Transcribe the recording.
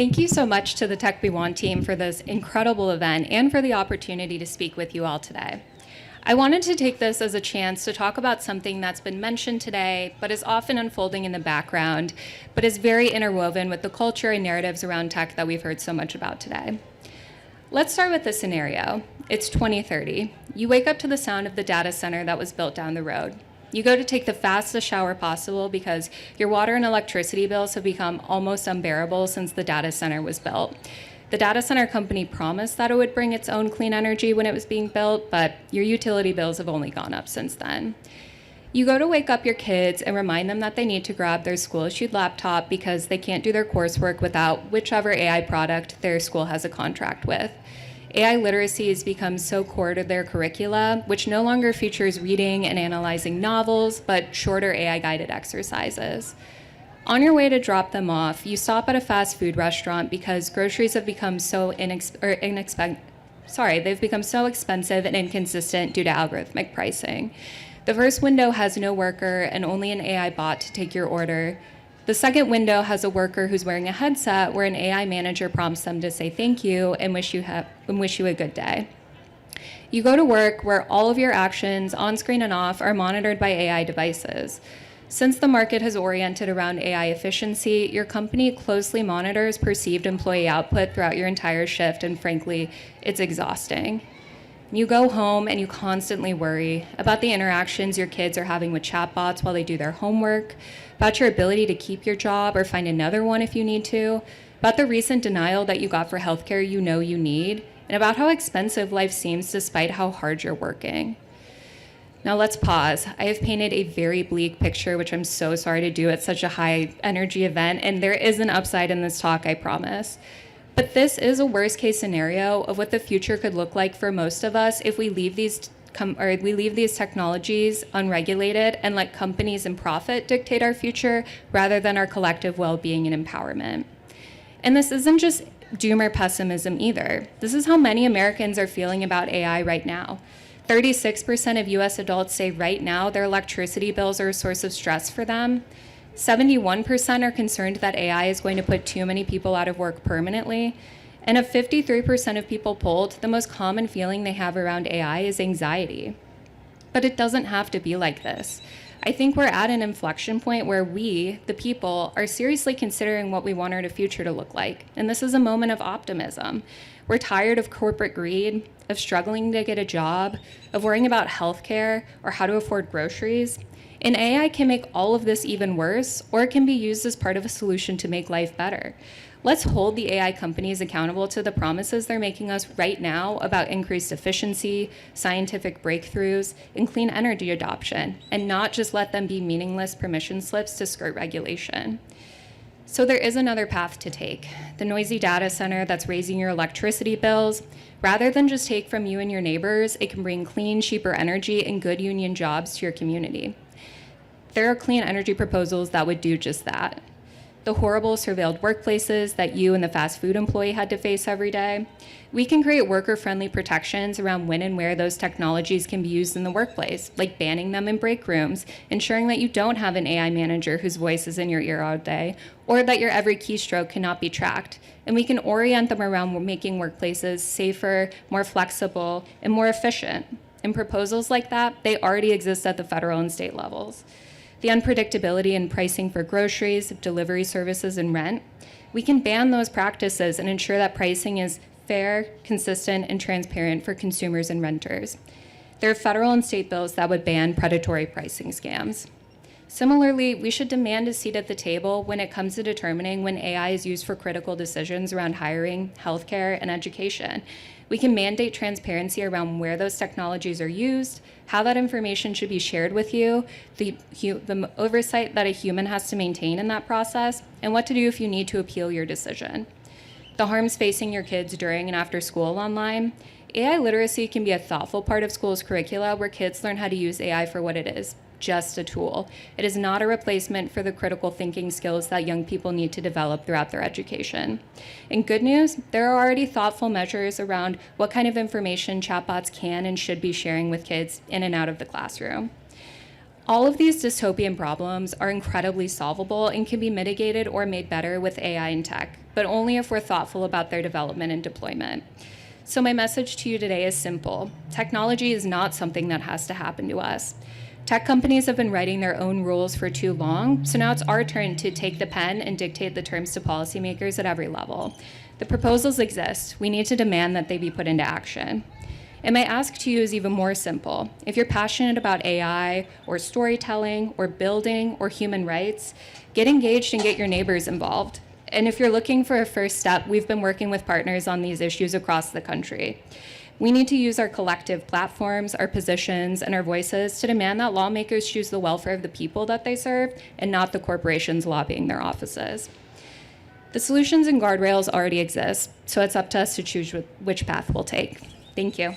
Thank you so much to the Tech We Want team for this incredible event and for the opportunity to speak with you all today. I wanted to take this as a chance to talk about something that's been mentioned today, but is often unfolding in the background, but is very interwoven with the culture and narratives around tech that we've heard so much about today. Let's start with this scenario. It's 2030. You wake up to the sound of the data center that was built down the road. You go to take the fastest shower possible because your water and electricity bills have become almost unbearable since the data center was built. The data center company promised that it would bring its own clean energy when it was being built, but your utility bills have only gone up since then. You go to wake up your kids and remind them that they need to grab their school-issued laptop because they can't do their coursework without whichever AI product their school has a contract with. AI literacy has become so core to their curricula, which no longer features reading and analyzing novels, but shorter AI-guided exercises. On your way to drop them off, you stop at a fast food restaurant because groceries have become so they've become so expensive and inconsistent due to algorithmic pricing. The first window has no worker and only an AI bot to take your order. The second window has a worker who's wearing a headset where an AI manager prompts them to say thank you and wish you a good day. You go to work where all of your actions, on screen and off, are monitored by AI devices. Since the market has oriented around AI efficiency, your company closely monitors perceived employee output throughout your entire shift, and frankly, it's exhausting. You go home and you constantly worry about the interactions your kids are having with chatbots while they do their homework, about your ability to keep your job or find another one if you need to, about the recent denial that you got for healthcare you know you need, and about how expensive life seems despite how hard you're working. Now let's pause. I have painted a very bleak picture, which I'm so sorry to do at such a high energy event, and there is an upside in this talk, I promise. But this is a worst case scenario of what the future could look like for most of us if we leave these technologies unregulated and let companies and profit dictate our future rather than our collective well-being and empowerment. And this isn't just doom or pessimism either. This is how many Americans are feeling about AI right now. 36% of US adults say right now their electricity bills are a source of stress for them. 71% are concerned that AI is going to put too many people out of work permanently. And of 53% of people polled, the most common feeling they have around AI is anxiety. But it doesn't have to be like this. I think we're at an inflection point where we, the people, are seriously considering what we want our future to look like. And this is a moment of optimism. We're tired of corporate greed, of struggling to get a job, of worrying about healthcare or how to afford groceries. And AI can make all of this even worse, or it can be used as part of a solution to make life better. Let's hold the AI companies accountable to the promises they're making us right now about increased efficiency, scientific breakthroughs, and clean energy adoption, and not just let them be meaningless permission slips to skirt regulation. So there is another path to take, the noisy data center that's raising your electricity bills. Rather than just take from you and your neighbors, it can bring clean, cheaper energy and good union jobs to your community. There are clean energy proposals that would do just that. The horrible surveilled workplaces that you and the fast food employee had to face every day. We can create worker-friendly protections around when and where those technologies can be used in the workplace, like banning them in break rooms, ensuring that you don't have an AI manager whose voice is in your ear all day, or that your every keystroke cannot be tracked. And we can orient them around making workplaces safer, more flexible, and more efficient. And proposals like that, they already exist at the federal and state levels. The unpredictability in pricing for groceries, delivery services, and rent. We can ban those practices and ensure that pricing is fair, consistent, and transparent for consumers and renters. There are federal and state bills that would ban predatory pricing scams. Similarly, we should demand a seat at the table when it comes to determining when AI is used for critical decisions around hiring, healthcare, and education. We can mandate transparency around where those technologies are used, how that information should be shared with you, the oversight that a human has to maintain in that process, and what to do if you need to appeal your decision. The harms facing your kids during and after school online. AI literacy can be a thoughtful part of school's curricula where kids learn how to use AI for what it is, just a tool. It is not a replacement for the critical thinking skills that young people need to develop throughout their education. And good news, there are already thoughtful measures around what kind of information chatbots can and should be sharing with kids in and out of the classroom. All of these dystopian problems are incredibly solvable and can be mitigated or made better with AI and tech, but only if we're thoughtful about their development and deployment. So my message to you today is simple. Technology is not something that has to happen to us. Tech companies have been writing their own rules for too long, so now it's our turn to take the pen and dictate the terms to policymakers at every level. The proposals exist. We need to demand that they be put into action. And my ask to you is even more simple. If you're passionate about AI or storytelling or building or human rights, get engaged and get your neighbors involved. And if you're looking for a first step, we've been working with partners on these issues across the country. We need to use our collective platforms, our positions, and our voices to demand that lawmakers choose the welfare of the people that they serve and not the corporations lobbying their offices. The solutions and guardrails already exist, so it's up to us to choose which path we'll take. Thank you.